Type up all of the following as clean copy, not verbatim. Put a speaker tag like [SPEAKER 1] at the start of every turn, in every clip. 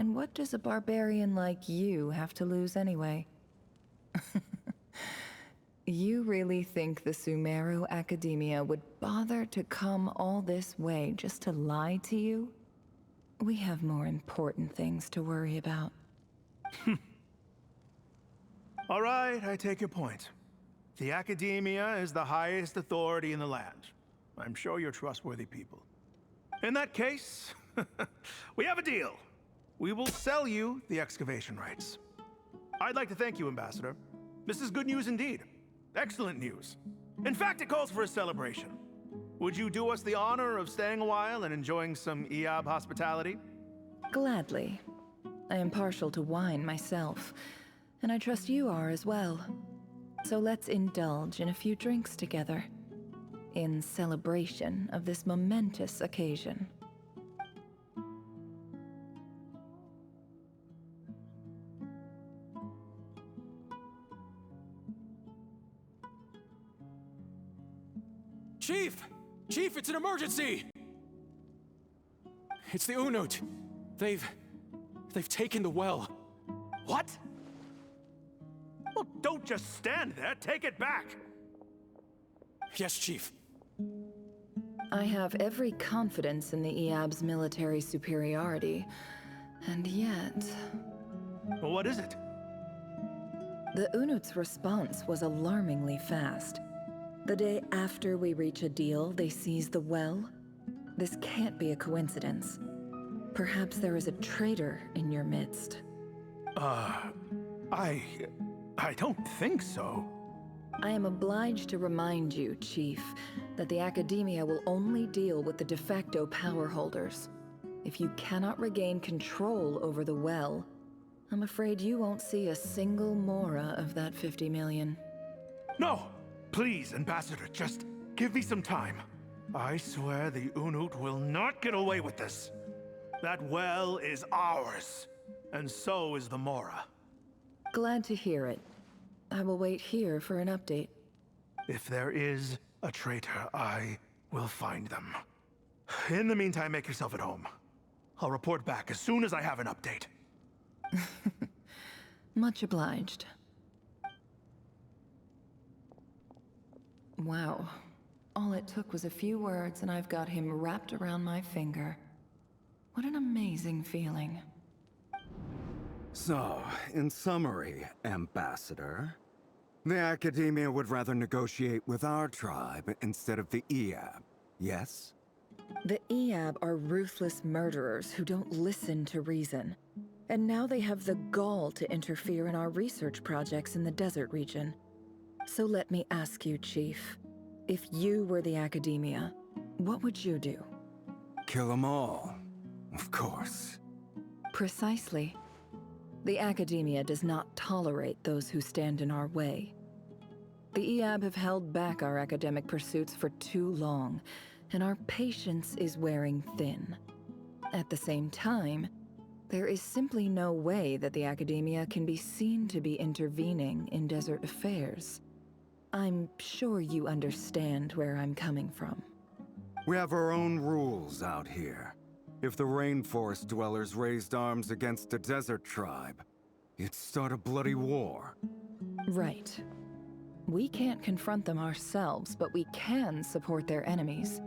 [SPEAKER 1] And what does a barbarian like you have to lose anyway? You really think the Sumeru Academia would bother to come all this way just to lie to you? We have more important things to worry about.
[SPEAKER 2] All right, I take your point. The Academia is the highest authority in the land. I'm sure you're trustworthy people. In that case, we have a deal. We will sell you the excavation rights. I'd like to thank you, Ambassador. This is good news indeed. Excellent news. In fact, it calls for a celebration. Would you do us the honor of staying a while and enjoying some EAB hospitality?
[SPEAKER 1] Gladly. I am partial to wine myself, and I trust you are as well. So let's indulge in a few drinks together, in celebration of this momentous occasion.
[SPEAKER 3] Chief! Chief, it's an emergency! It's the Unut. They've taken the well.
[SPEAKER 2] What? Well, don't just stand there. Take it back.
[SPEAKER 3] Yes, Chief.
[SPEAKER 1] I have every confidence in the EAB's military superiority, and yet...
[SPEAKER 2] Well, what is it?
[SPEAKER 1] The Unut's response was alarmingly fast. The day after we reach a deal, they seize the well. This can't be a coincidence. Perhaps there is a traitor in your midst.
[SPEAKER 2] I don't think so.
[SPEAKER 1] I am obliged to remind you, Chief, that the Academia will only deal with the de facto power holders. If you cannot regain control over the well, I'm afraid you won't see a single mora of that 50 million.
[SPEAKER 2] No! Please, Ambassador, just give me some time. I swear the Unut will not get away with this. That well is ours, and so is the mora.
[SPEAKER 1] Glad to hear it. I will wait here for an update.
[SPEAKER 2] If there is a traitor, I will find them. In the meantime, make yourself at home. I'll report back as soon as I have an update.
[SPEAKER 1] Much obliged. Wow. All it took was a few words and I've got him wrapped around my finger. What an amazing feeling.
[SPEAKER 4] So, in summary, Ambassador, the Academia would rather negotiate with our tribe instead of the EAB, yes?
[SPEAKER 1] The EAB are ruthless murderers who don't listen to reason. And now they have the gall to interfere in our research projects in the desert region. So let me ask you, Chief, if you were the Academia, what would you do?
[SPEAKER 4] Kill them all, of course.
[SPEAKER 1] Precisely. The Academia does not tolerate those who stand in our way. The EAB have held back our academic pursuits for too long, and our patience is wearing thin. At the same time, there is simply no way that the Academia can be seen to be intervening in desert affairs. I'm sure you understand where I'm coming from.
[SPEAKER 4] We have our own rules out here. If the rainforest dwellers raised arms against a desert tribe, it'd start a bloody war.
[SPEAKER 1] Right. We can't confront them ourselves, but we can support their enemies.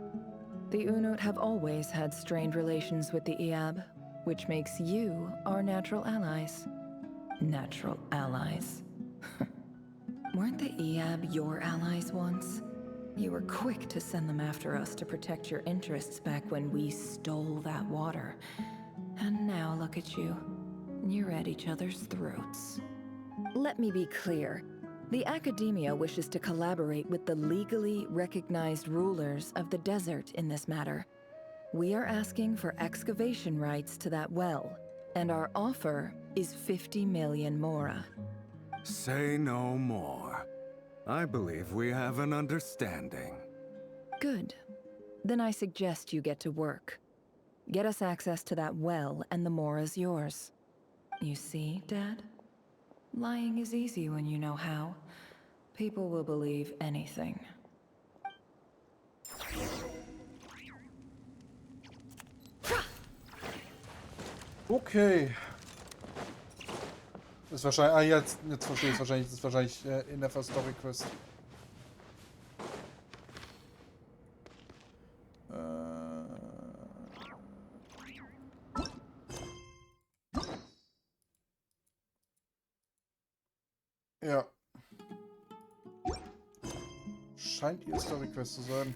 [SPEAKER 1] The Unut have always had strained relations with the EAB, which makes you our natural allies. Natural allies. Weren't the EAB your allies once? You were quick to send them after us to protect your interests back when we stole that water. And now look at you. You're at each other's throats. Let me be clear. The Academia wishes to collaborate with the legally recognized rulers of the desert in this matter. We are asking for excavation rights to that well, and our offer is 50 million mora.
[SPEAKER 4] Say no more. I believe we have an understanding.
[SPEAKER 1] Good. Then I suggest you get to work. Get us access to that well, and the mora's yours. You see, Dad? Lying is easy when you know how. People will believe anything.
[SPEAKER 5] Okay, Ist wahrscheinlich. Ah, jetzt verstehe ich wahrscheinlich. Das ist wahrscheinlich in der First Story Quest. Ja. Scheint ihr Story Quest zu sein.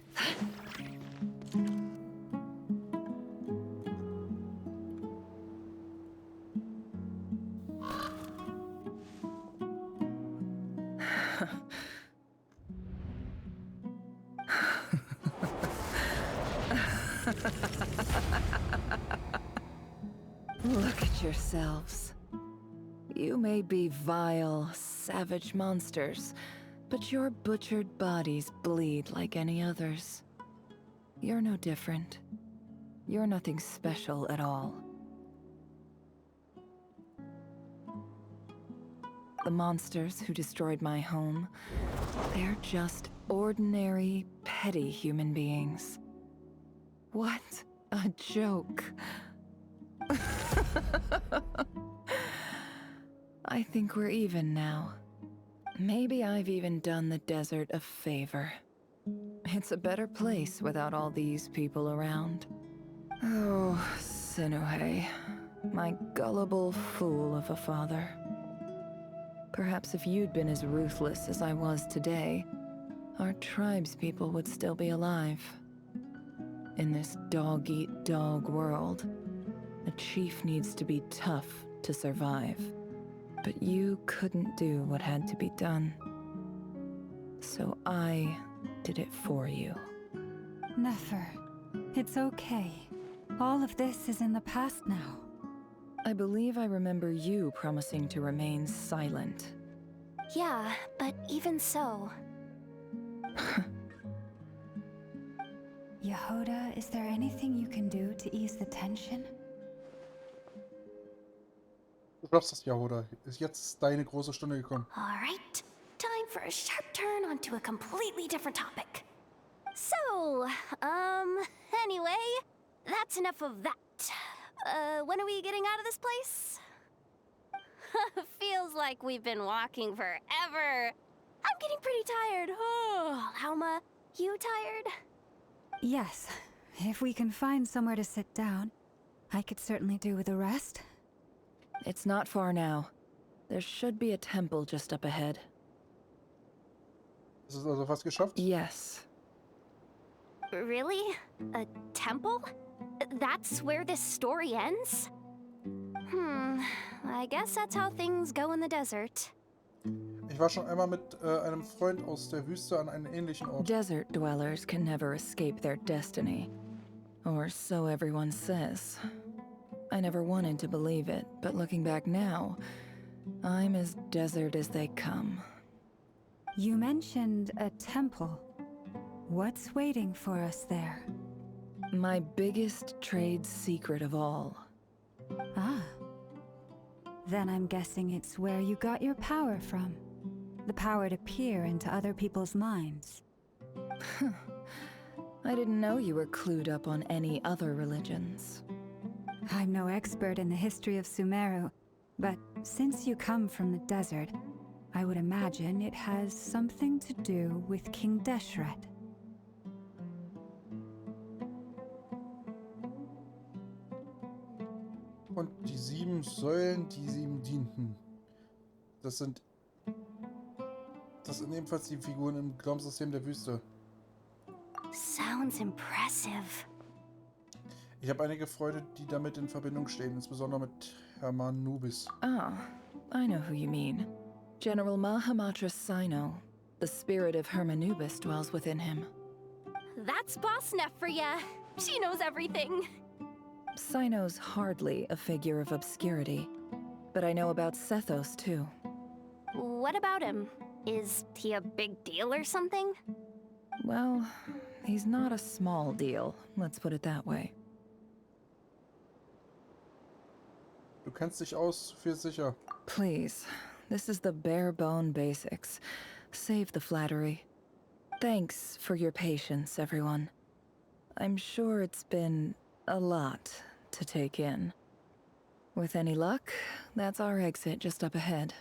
[SPEAKER 1] Look at yourselves. You may be vile, savage monsters, but your butchered bodies bleed like any others. You're no different. You're nothing special at all. The monsters who destroyed my home, they're just ordinary, petty human beings. What a joke. I think we're even now. Maybe I've even done the desert a favor. It's a better place without all these people around. Oh, Sinuhe, my gullible fool of a father. Perhaps if you'd been as ruthless as I was today, our tribespeople would still be alive. In this dog-eat-dog world, a chief needs to be tough to survive. But you couldn't do what had to be done. So I did it for you.
[SPEAKER 6] Nefer, it's okay. All of this is in the past now.
[SPEAKER 1] I believe I remember you promising to remain silent.
[SPEAKER 7] Yeah, but even so...
[SPEAKER 6] Yehuda, is there anything you can do to ease the tension?
[SPEAKER 5] Du schaffst das, Yahoda. Ist jetzt deine große Stunde gekommen.
[SPEAKER 7] Alright, time for a sharp turn onto a completely different topic. So, anyway, that's enough of that. When are we getting out of this place? Feels like we've been walking forever. I'm getting pretty tired. Oh, Lauma, you tired?
[SPEAKER 6] Yes. If we can find somewhere to sit down, I could certainly do with a rest.
[SPEAKER 1] It's not far now. There should be a temple just up ahead.
[SPEAKER 5] Ist es also fast geschafft?
[SPEAKER 1] Yes.
[SPEAKER 7] Really? A temple? That's where this story ends? I guess that's how things go in the desert.
[SPEAKER 5] Ich war schon einmal mit einem Freund aus der Wüste an einem ähnlichen Ort.
[SPEAKER 1] Desert dwellers can never escape their destiny. Or so everyone says. I never wanted to believe it, but looking back now, I'm as desert as they come.
[SPEAKER 6] You mentioned a temple. What's waiting for us there?
[SPEAKER 1] My biggest trade secret of all.
[SPEAKER 6] Ah. Then I'm guessing it's where you got your power from. The power to peer into other people's minds.
[SPEAKER 1] I didn't know you were clued up on any other religions.
[SPEAKER 6] I'm no expert in the history of Sumeru, but since you come from the desert, I would imagine it has something to do with King Deshret.
[SPEAKER 5] Und die 7 Säulen, die sie ihm dienten. Das sind ebenfalls die Figuren im Glaubenssystem der Wüste.
[SPEAKER 7] Sounds impressive.
[SPEAKER 5] Ich habe einige Freunde, die damit in Verbindung stehen, insbesondere mit Hermann Nubis.
[SPEAKER 1] Ah, I know who you mean. General Mahamatra Sino. The spirit of Hermanubis dwells within him.
[SPEAKER 7] That's Boss Neff for ya. She knows everything.
[SPEAKER 1] Sino's hardly a figure of obscurity, but I know about Sethos too.
[SPEAKER 7] What about him? Is he a big deal or something?
[SPEAKER 1] Well, he's not a small deal, let's put it that way.
[SPEAKER 5] Du kennst dich aus, viel sicher.
[SPEAKER 1] Please, this is the bare-bone basics. Save the flattery. Thanks for your patience, everyone. I'm sure it's been a lot to take in. With any luck, that's our exit just up ahead.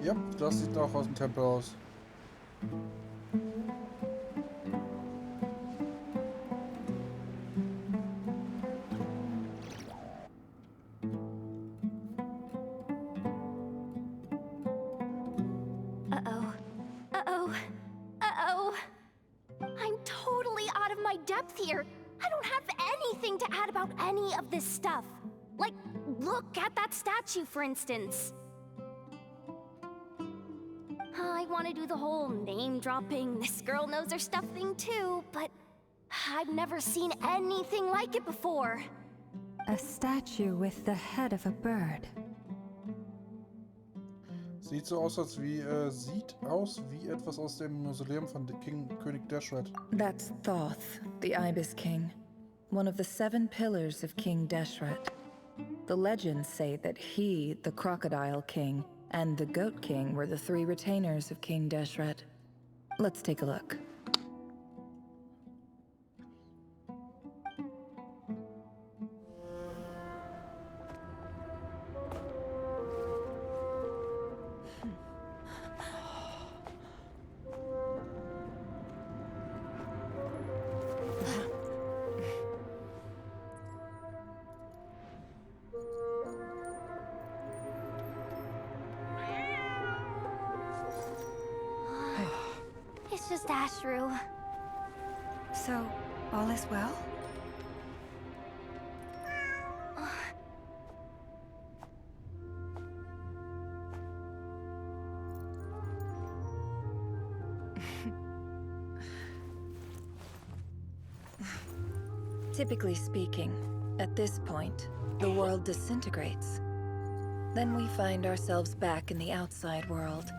[SPEAKER 5] Ja, das sieht auch aus dem Tempel aus.
[SPEAKER 7] Uh-oh. Uh-oh. Uh-oh. I'm totally out of my depth here. I don't have anything to add about any of this stuff. Like, look at that statue, for instance. I want to do the whole name-dropping, this girl knows her stuff thing too, but I've never seen anything like it before.
[SPEAKER 6] A statue with the head of a bird.
[SPEAKER 5] Sieht aus wie etwas aus dem Mausoleum von König Deshret.
[SPEAKER 1] That's Thoth, the Ibis King, one of the 7 pillars of King Deshret. The legends say that he, the Crocodile King, and the Goat King were the 3 retainers of King Deshret. Let's take a look.
[SPEAKER 7] It's just Ashru.
[SPEAKER 6] So, all is well?
[SPEAKER 1] Typically speaking, at this point, the world disintegrates. Then we find ourselves back in the outside world.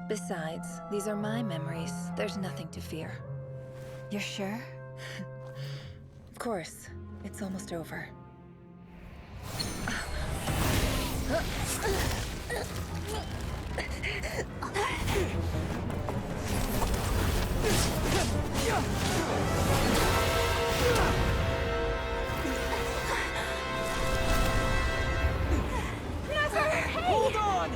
[SPEAKER 1] Besides, these are my memories. There's nothing to fear.
[SPEAKER 6] You're sure?
[SPEAKER 1] Of course. It's almost over.
[SPEAKER 3] Hold on!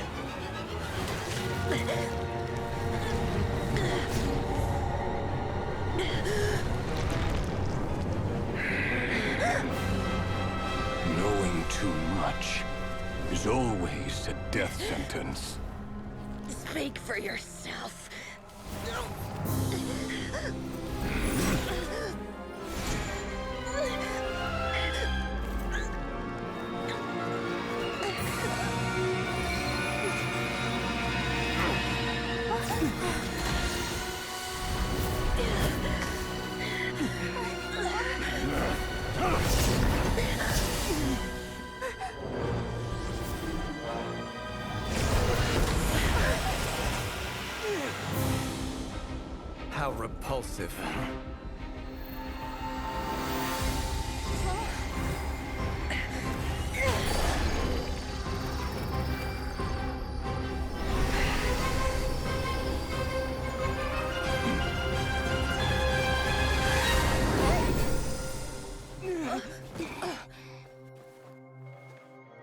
[SPEAKER 8] Knowing too much is always a death sentence.
[SPEAKER 1] Speak for yourself.
[SPEAKER 3] How repulsive.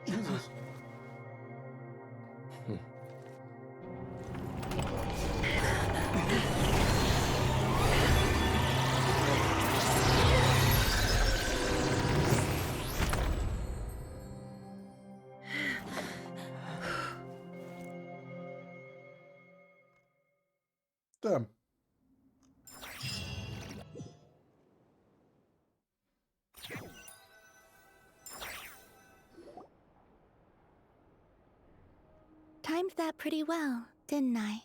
[SPEAKER 5] Jesus. Damn.
[SPEAKER 7] Timed that pretty well, didn't I?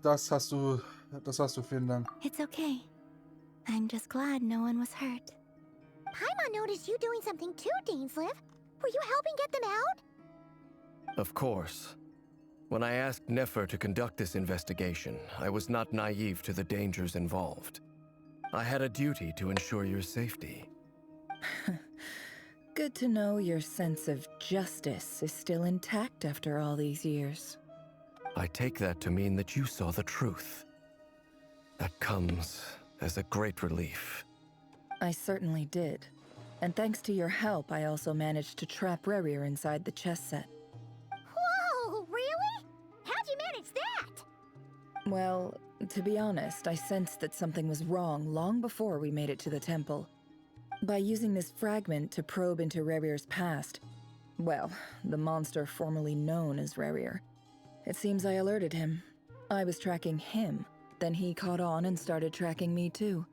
[SPEAKER 5] Das hast du Das hast du, vielen Dank.
[SPEAKER 7] It's okay. I'm just glad no one was hurt. Paimon noticed you doing something too, Dainsleif. Were you helping get them out?
[SPEAKER 9] Of course. When I asked Nefer to conduct this investigation, I was not naive to the dangers involved. I had a duty to ensure your safety.
[SPEAKER 1] Good to know your sense of justice is still intact after all these years.
[SPEAKER 9] I take that to mean that you saw the truth. That comes as a great relief.
[SPEAKER 1] I certainly did. And thanks to your help, I also managed to trap Rerir inside the chess set.
[SPEAKER 7] Whoa, really? How'd you manage that?
[SPEAKER 1] Well, to be honest, I sensed that something was wrong long before we made it to the temple. By using this fragment to probe into Rerir's past, well, the monster formerly known as Rerir, it seems I alerted him. I was tracking him, then he caught on and started tracking me too.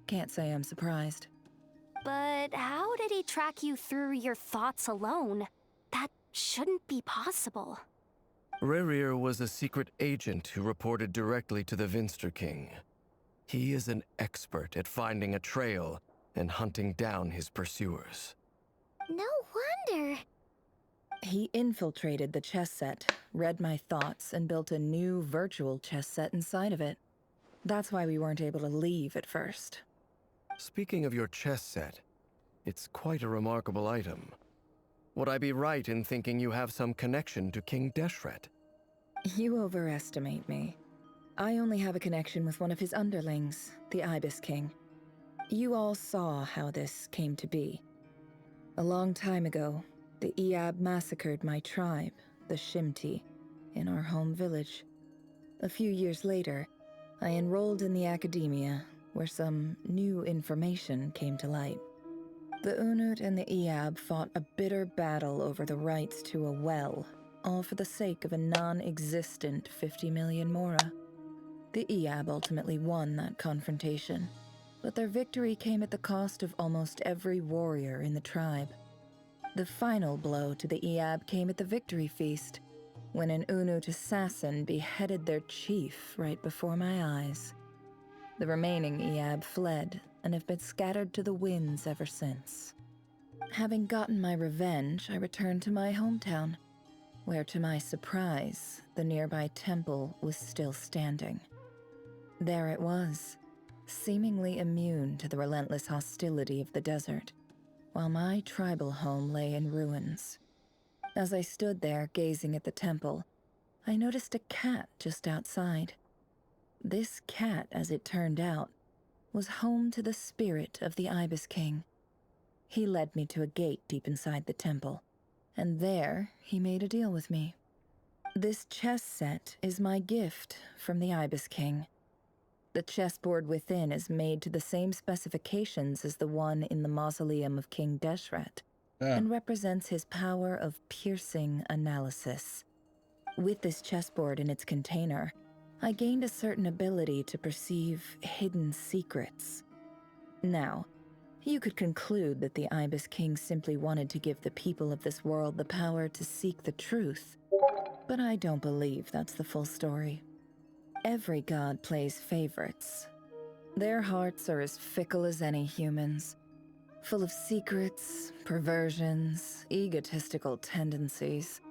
[SPEAKER 1] Can't say I'm surprised.
[SPEAKER 7] But how did he track you through your thoughts alone? That shouldn't be possible.
[SPEAKER 9] Rerir was a secret agent who reported directly to the Vinster King. He is an expert at finding a trail and hunting down his pursuers.
[SPEAKER 7] No wonder.
[SPEAKER 1] He infiltrated the chess set, read my thoughts, and built a new virtual chess set inside of it. That's why we weren't able to leave at first.
[SPEAKER 9] Speaking of your chess set, it's quite a remarkable item. Would I be right in thinking you have some connection to King Deshret?
[SPEAKER 1] You overestimate me. I only have a connection with one of his underlings, the Ibis King. You all saw how this came to be. A long time ago, the Iab massacred my tribe, the Shimti, in our home village. A few years later, I enrolled in the academia, where some new information came to light. The Unut and the Iab fought a bitter battle over the rights to a well, all for the sake of a non-existent 50 million mora. The Iab ultimately won that confrontation, but their victory came at the cost of almost every warrior in the tribe. The final blow to the Iab came at the victory feast, when an Unut assassin beheaded their chief right before my eyes. The remaining Iab fled and have been scattered to the winds ever since. Having gotten my revenge, I returned to my hometown, where to my surprise, the nearby temple was still standing. There it was, seemingly immune to the relentless hostility of the desert, while my tribal home lay in ruins. As I stood there gazing at the temple, I noticed a cat just outside. This cat, as it turned out, was home to the spirit of the Ibis King. He led me to a gate deep inside the temple, and there he made a deal with me. This chess set is my gift from the Ibis King. The chessboard within is made to the same specifications as the one in the mausoleum of King Deshret, and represents his power of piercing analysis. With this chessboard in its container, I gained a certain ability to perceive hidden secrets. Now, you could conclude that the Ibis King simply wanted to give the people of this world the power to seek the truth, but I don't believe that's the full story. Every god plays favorites. Their hearts are as fickle as any human's, full of secrets, perversions, egotistical tendencies.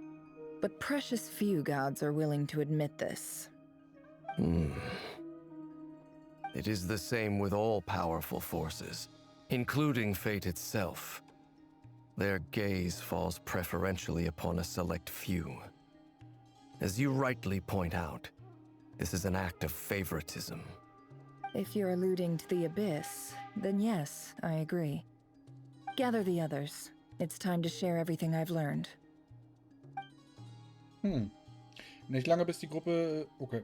[SPEAKER 1] But precious few gods are willing to admit this.
[SPEAKER 9] It is the same with all powerful forces, including fate itself. Their gaze falls preferentially upon a select few. As you rightly point out, this is an act of favoritism.
[SPEAKER 1] If you're alluding to the Abyss, then yes, I agree. Gather the others. It's time to share everything I've learned.
[SPEAKER 5] Nicht lange, bis die Gruppe... Okay.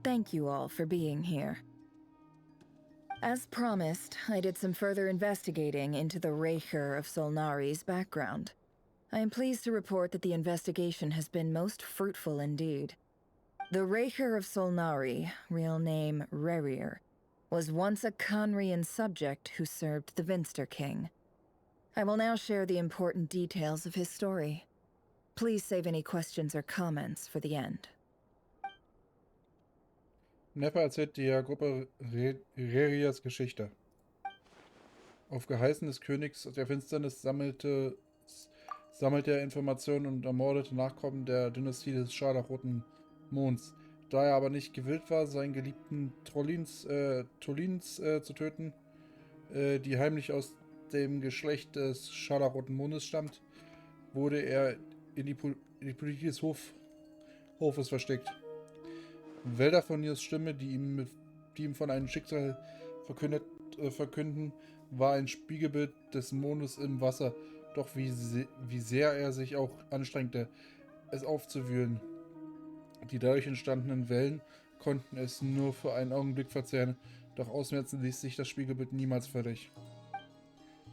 [SPEAKER 1] Thank you all for being here. As promised, I did some further investigating into the Reicher of Solnari's background. I am pleased to report that the investigation has been most fruitful indeed. The Reicher of Solnari, real name Rerir, was once a Khanrian subject who served the Vinster King. I will now share the important details of his story. Please save any questions or comments for the end.
[SPEAKER 5] Neffe erzählt der Gruppe Rerias Geschichte. Auf Geheißen des Königs der Finsternis sammelte er Informationen und ermordete Nachkommen der Dynastie des scharlachroten Monds. Da er aber nicht gewillt war, seinen geliebten Tolins zu töten, die heimlich aus dem Geschlecht des scharlachroten Mondes stammt, wurde er in die Politik des Hofes versteckt. Wälder von Niers Stimme, die ihm von einem Schicksal verkünden, war ein Spiegelbild des Mondes im Wasser, doch wie sehr er sich auch anstrengte, es aufzuwühlen. Die dadurch entstandenen Wellen konnten es nur für einen Augenblick verzehren, doch ausmerzen ließ sich das Spiegelbild niemals völlig.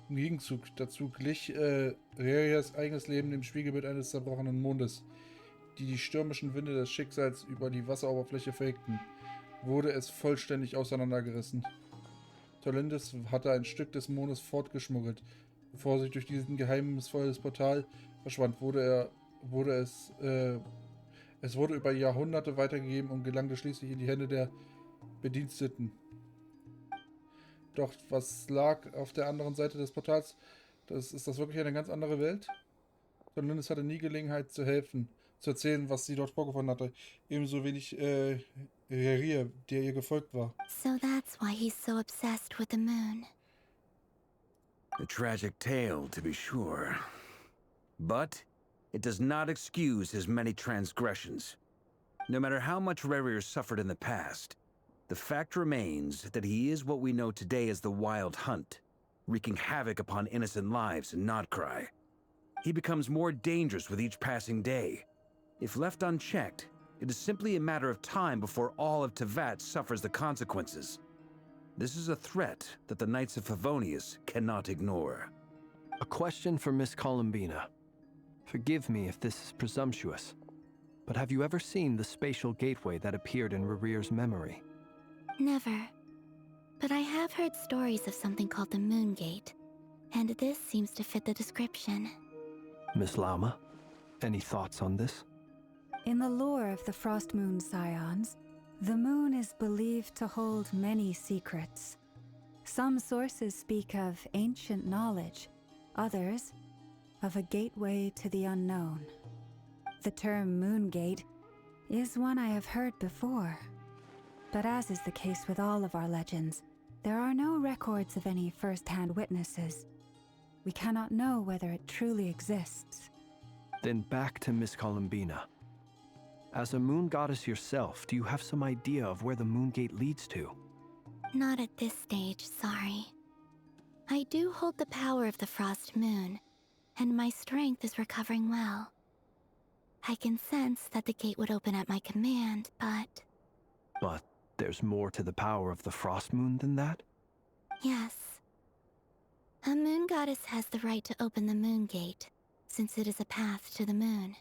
[SPEAKER 5] Im Gegenzug dazu glich Rerias eigenes Leben dem Spiegelbild eines zerbrochenen Mondes, die stürmischen Winde des Schicksals über die Wasseroberfläche fegten, wurde es vollständig auseinandergerissen. Tolindis hatte ein Stück des Mondes fortgeschmuggelt. Bevor sich durch diesen geheimnisvolles Portal verschwand, es wurde über Jahrhunderte weitergegeben und gelangte schließlich in die Hände der Bediensteten. Doch was lag auf der anderen Seite des Portals? Ist das wirklich eine ganz andere Welt? Tolindis hatte nie Gelegenheit zu helfen, zu erzählen, was sie dort vorgefunden hatte. Ebenso wenig Reria, der ihr gefolgt war.
[SPEAKER 7] So that's why he's so obsessed with the moon.
[SPEAKER 10] A tragic tale, to be sure. But it does not excuse his many transgressions. No matter how much Rerir suffered in the past, the fact remains that he is what we know today as the Wild Hunt, wreaking havoc upon innocent lives in Nodcry. He becomes more dangerous with each passing day. If left unchecked, it is simply a matter of time before all of Tevat suffers the consequences. This is a threat that the Knights of Favonius cannot ignore.
[SPEAKER 3] A question for Miss Columbina. Forgive me if this is presumptuous, but have you ever seen the spatial gateway that appeared in Rerir's memory?
[SPEAKER 7] Never. But I have heard stories of something called the Moon Gate, and this seems to fit the description.
[SPEAKER 3] Miss Lama, any thoughts on this?
[SPEAKER 6] In the lore of the Frost Moon Scions, the moon is believed to hold many secrets. Some sources speak of ancient knowledge, others of a gateway to the unknown. The term Moon Gate is one I have heard before. But as is the case with all of our legends, there are no records of any first-hand witnesses. We cannot know whether it truly exists.
[SPEAKER 3] Then back to Miss Columbina. As a moon goddess yourself, do you have some idea of where the Moon Gate leads to?
[SPEAKER 7] Not at this stage, sorry. I do hold the power of the Frost Moon, and my strength is recovering well. I can sense that the gate would open at my command, but...
[SPEAKER 3] But there's more to the power of the Frost Moon than that?
[SPEAKER 7] Yes. A moon goddess has the right to open the Moon Gate, since it is a path to the moon.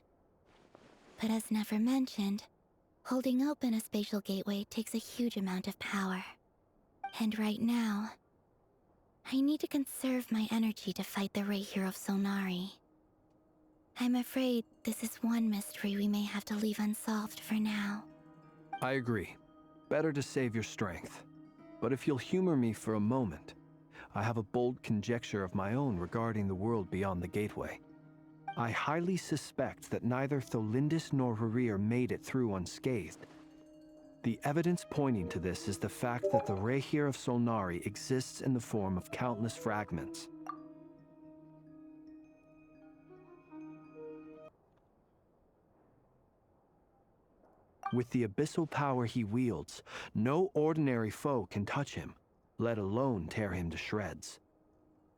[SPEAKER 7] But as Never mentioned, holding open a spatial gateway takes a huge amount of power. And right now, I need to conserve my energy to fight the Rerir of Solnari. I'm afraid this is one mystery we may have to leave unsolved for now.
[SPEAKER 3] I agree. Better to save your strength. But if you'll humor me for a moment, I have a bold conjecture of my own regarding the world beyond the gateway. I highly suspect that neither Tholindis nor Rerir made it through unscathed. The evidence pointing to this is the fact that the Rerir of Solnari exists in the form of countless fragments. With the abyssal power he wields, no ordinary foe can touch him, let alone tear him to shreds.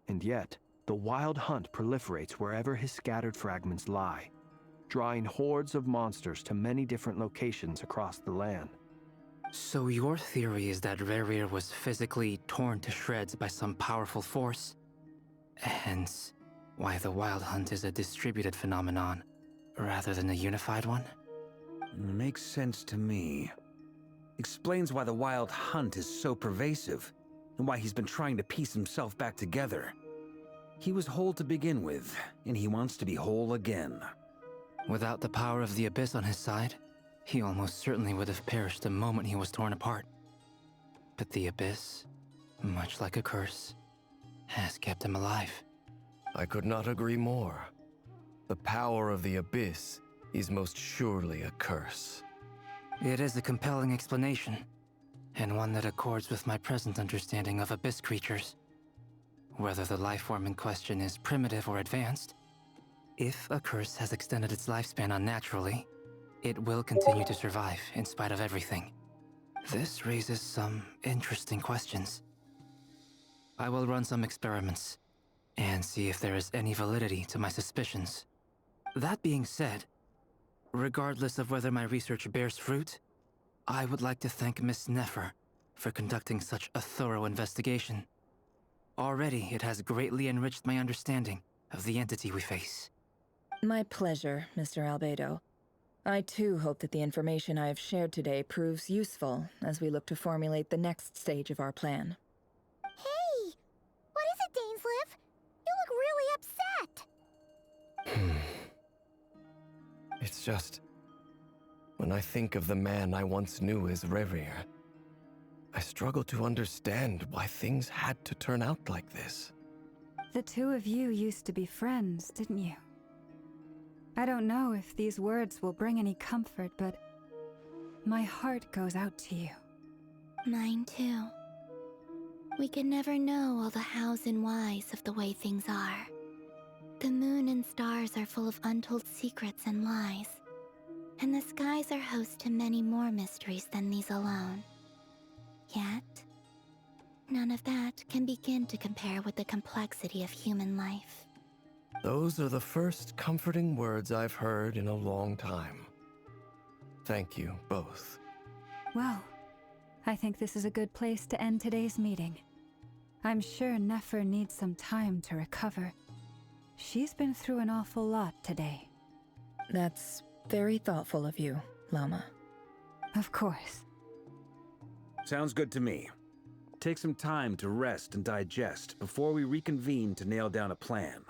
[SPEAKER 3] And yet, the Wild Hunt proliferates wherever his scattered fragments lie, drawing hordes of monsters to many different locations across the land.
[SPEAKER 11] So your theory is that Rerir was physically torn to shreds by some powerful force? Hence, why the Wild Hunt is a distributed phenomenon, rather than a unified one?
[SPEAKER 10] Makes sense to me. Explains why the Wild Hunt is so pervasive, and why he's been trying to piece himself back together. He was whole to begin with, and he wants to be whole again.
[SPEAKER 11] Without the power of the Abyss on his side, he almost certainly would have perished the moment he was torn apart. But the Abyss, much like a curse, has kept him alive.
[SPEAKER 9] I could not agree more. The power of the Abyss is most surely a curse.
[SPEAKER 11] It is a compelling explanation, and one that accords with my present understanding of Abyss creatures. Whether the life form in question is primitive or advanced, if a curse has extended its lifespan unnaturally, it will continue to survive in spite of everything. This raises some interesting questions. I will run some experiments and see if there is any validity to my suspicions. That being said, regardless of whether my research bears fruit, I would like to thank Miss Nefer for conducting such a thorough investigation. Already, it has greatly enriched my understanding of the entity we face.
[SPEAKER 1] My pleasure, Mr. Albedo. I too hope that the information I have shared today proves useful as we look to formulate the next stage of our plan.
[SPEAKER 7] Hey! What is it, Dainsleif? You look really upset!
[SPEAKER 9] It's just... when I think of the man I once knew as Rerir, I struggle to understand why things had to turn out like this.
[SPEAKER 6] The two of you used to be friends, didn't you? I don't know if these words will bring any comfort, but my heart goes out to you.
[SPEAKER 7] Mine too. We could never know all the hows and whys of the way things are. The moon and stars are full of untold secrets and lies, and the skies are host to many more mysteries than these alone. Yet, none of that can begin to compare with the complexity of human life.
[SPEAKER 9] Those are the first comforting words I've heard in a long time. Thank you, both.
[SPEAKER 6] Well, I think this is a good place to end today's meeting. I'm sure Nefer needs some time to recover. She's been through an awful lot today.
[SPEAKER 1] That's very thoughtful of you, Lama.
[SPEAKER 6] Of course.
[SPEAKER 10] Sounds good to me. Take some time to rest and digest before we reconvene to nail down a plan.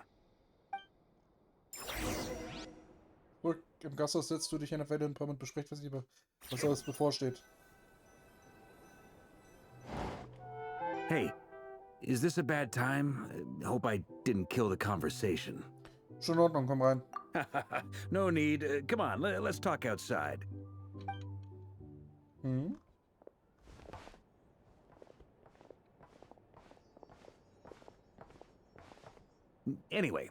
[SPEAKER 5] Gut, im Gasthaus setzt du dich eine Weile ein paar und besprecht, was alles bevorsteht.
[SPEAKER 10] Hey, is this a bad time? Hope I didn't kill the conversation.
[SPEAKER 5] Schon in Ordnung, komm rein.
[SPEAKER 10] No need. Come on, let's talk outside.
[SPEAKER 5] Hm?
[SPEAKER 10] Anyway,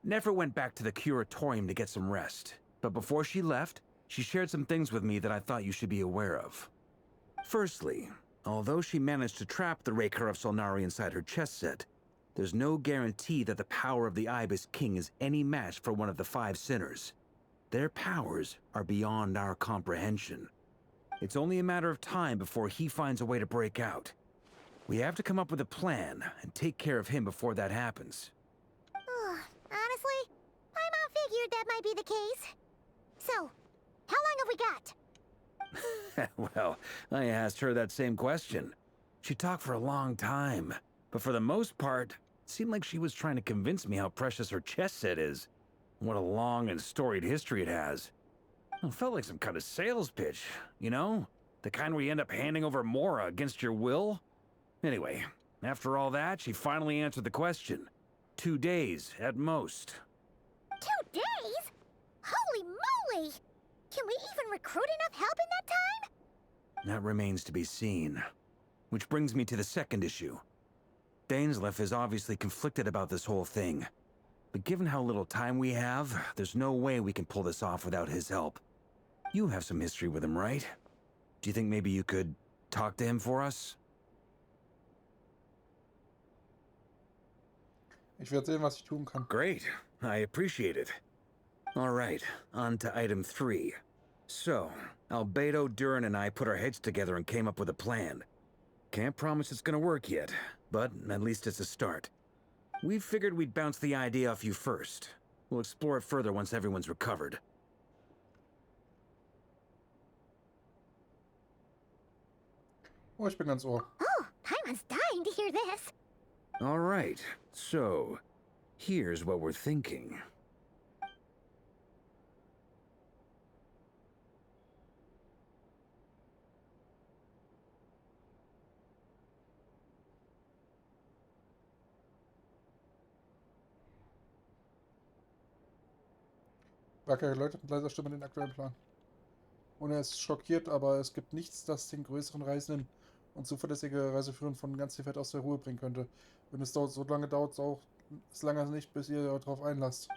[SPEAKER 10] Nefer went back to the curatorium to get some rest. But before she left, she shared some things with me that I thought you should be aware of. Firstly, although she managed to trap the Raker of Solnari inside her chess set, there's no guarantee that the power of the Ibis King is any match for one of the 5 sinners. Their powers are beyond our comprehension. It's only a matter of time before he finds a way to break out. We have to come up with a plan and take care of him before that happens.
[SPEAKER 7] Honestly, my mom figured that might be the case. So, how long have we got?
[SPEAKER 10] Well, I asked her that same question. She talked for a long time, but for the most part, it seemed like she was trying to convince me how precious her chess set is. What a long and storied history it has. It felt like some kind of sales pitch, you know? The kind where you end up handing over Mora against your will? Anyway, after all that, she finally answered the question. 2 days, at most.
[SPEAKER 7] 2 days? Holy moly! Can we even recruit enough help in that time?
[SPEAKER 10] That remains to be seen. Which brings me to the second issue. Dainsleif is obviously conflicted about this whole thing. But given how little time we have, there's no way we can pull this off without his help. You have some history with him, right? Do you think maybe you could talk to him for us?
[SPEAKER 5] Ich werde sehen, was ich tun kann.
[SPEAKER 10] Great. I appreciate it. All right, on to item 3. So, Albedo, Durin, and I put our heads together and came up with a plan. Can't promise it's gonna work yet, but at least it's a start. We figured we'd bounce the idea off you first. We'll explore it further once everyone's recovered.
[SPEAKER 5] Oh, ich bin ganz ohr.
[SPEAKER 7] Oh, Paimon's dying to hear this.
[SPEAKER 10] All right, so here's what we're thinking.
[SPEAKER 5] Barker erläutert mit leiser Stimme den aktuellen Plan. Und er ist schockiert, aber es gibt nichts, das den größeren Reisenden und zuverlässige Reiseführer von ganz viel Fett aus der Ruhe bringen könnte. Wenn es dauert, so lange dauert es auch so lange nicht, bis ihr darauf einlasst.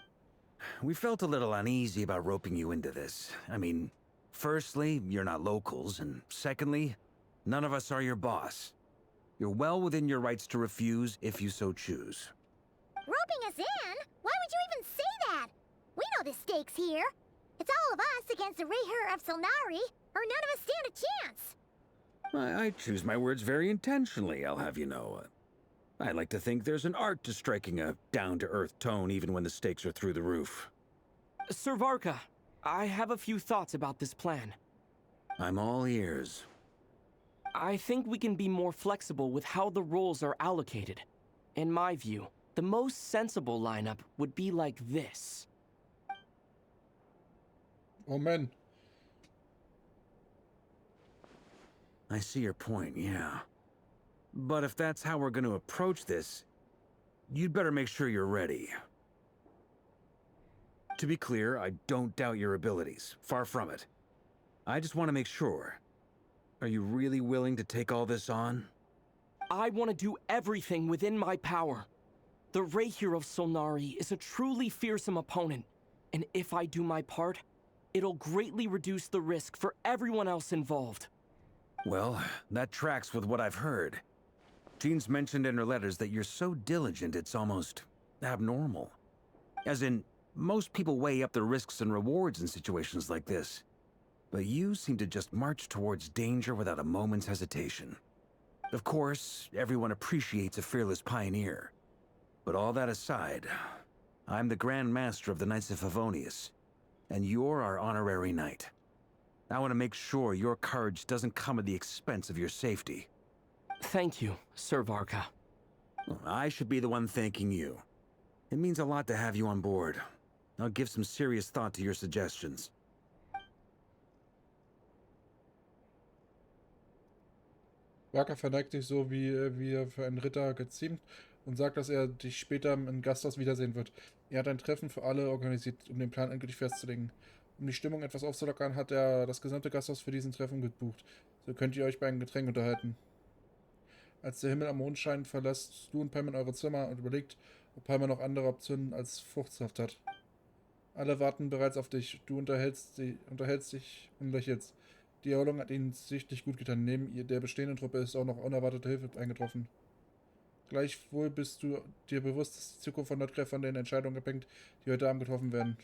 [SPEAKER 10] We felt a little uneasy about roping you into this. I mean, firstly, you're not locals, and secondly, none of us are your boss. You're well within your rights to refuse if you so choose.
[SPEAKER 7] Roping us in? Why would you even say that? We know the stakes here. It's all of us against the Reher of Solnari, or none of us stand a chance.
[SPEAKER 10] I choose my words very intentionally, I'll have you know. I like to think there's an art to striking a down-to-earth tone even when the stakes are through the roof.
[SPEAKER 12] Sir Varka, I have a few thoughts about this plan.
[SPEAKER 10] I'm all ears.
[SPEAKER 12] I think we can be more flexible with how the roles are allocated. In my view, the most sensible lineup would be like this.
[SPEAKER 5] Oh man.
[SPEAKER 10] I see your point, yeah. But if that's how we're going to approach this, you'd better make sure you're ready. To be clear, I don't doubt your abilities. Far from it. I just want to make sure. Are you really willing to take all this on?
[SPEAKER 12] I want to do everything within my power. The Reher of Solnari is a truly fearsome opponent, and if I do my part, it'll greatly reduce the risk for everyone else involved.
[SPEAKER 10] Well, that tracks with what I've heard. Jean's mentioned in her letters that you're so diligent it's almost abnormal. As in, most people weigh up the risks and rewards in situations like this. But you seem to just march towards danger without a moment's hesitation. Of course, everyone appreciates a fearless pioneer. But all that aside, I'm the Grand Master of the Knights of Favonius, and you're our honorary knight. I want to make sure your courage doesn't come at the expense of your safety.
[SPEAKER 12] Thank you, Sir Varka.
[SPEAKER 10] I should be the one thanking you. It means a lot to have you on board. I'll give some serious thought to your suggestions.
[SPEAKER 5] Barker verneigt sich so, wie er für einen Ritter geziemt und sagt, dass er dich später im Gasthaus wiedersehen wird. Er hat ein Treffen für alle organisiert, um den Plan endgültig festzulegen. Um die Stimmung etwas aufzulockern, hat er das gesamte Gasthaus für diesen Treffen gebucht. So könnt ihr euch bei einem Getränk unterhalten. Als der Himmel am Mond scheint, verlasst du und Pam eure Zimmer und überlegt, ob Palmer noch andere Optionen als Fruchtsaft hat. Alle warten bereits auf dich. Du unterhältst dich und lächelst. Die Erholung hat ihnen sichtlich gut getan. Neben der bestehenden Truppe ist auch noch unerwartete Hilfe eingetroffen. Gleichwohl bist du dir bewusst, dass die Zukunft von Nordcraft von den Entscheidungen abhängt, die heute Abend getroffen werden.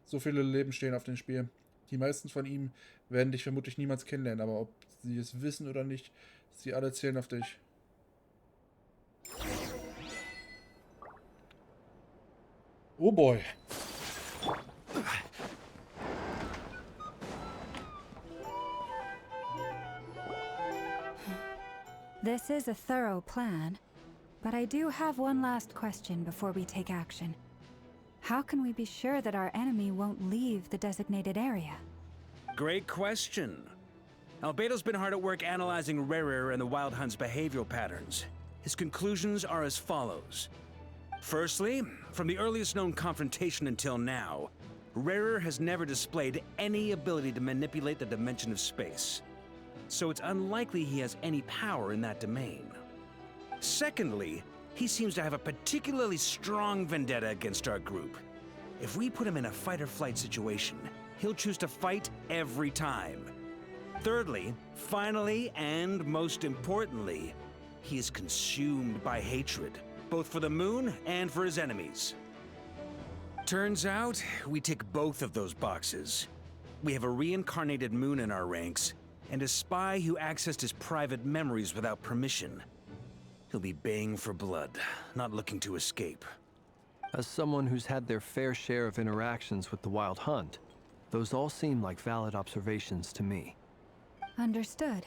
[SPEAKER 5] So viele Leben stehen auf dem Spiel. Die meisten von ihnen werden dich vermutlich niemals kennenlernen, aber ob sie es wissen oder nicht, sie alle zählen auf dich. Oh boy.
[SPEAKER 6] This is a thorough plan, but I do have one last question before we take action. How can we be sure that our enemy won't leave the designated area?
[SPEAKER 10] Great question. Albedo's been hard at work analyzing Rerer and the Wild Hunt's behavioral patterns. His conclusions are as follows. Firstly, from the earliest known confrontation until now, Rerer has never displayed any ability to manipulate the dimension of space. So it's unlikely he has any power in that domain. Secondly, he seems to have a particularly strong vendetta against our group. If we put him in a fight-or-flight situation, he'll choose to fight every time. Thirdly, finally, and most importantly, he is consumed by hatred, both for the moon and for his enemies. Turns out, we tick both of those boxes. We have a reincarnated moon in our ranks, and a spy who accessed his private memories without permission. He'll be baying for blood, not looking to escape.
[SPEAKER 3] As someone who's had their fair share of interactions with the Wild Hunt, those all seem like valid observations to me.
[SPEAKER 6] Understood.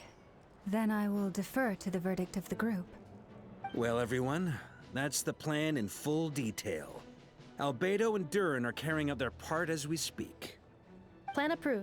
[SPEAKER 6] Then I will defer to the verdict of the group.
[SPEAKER 10] Well, everyone, that's the plan in full detail. Albedo and Durin are carrying out their part as we speak.
[SPEAKER 1] Plan approved.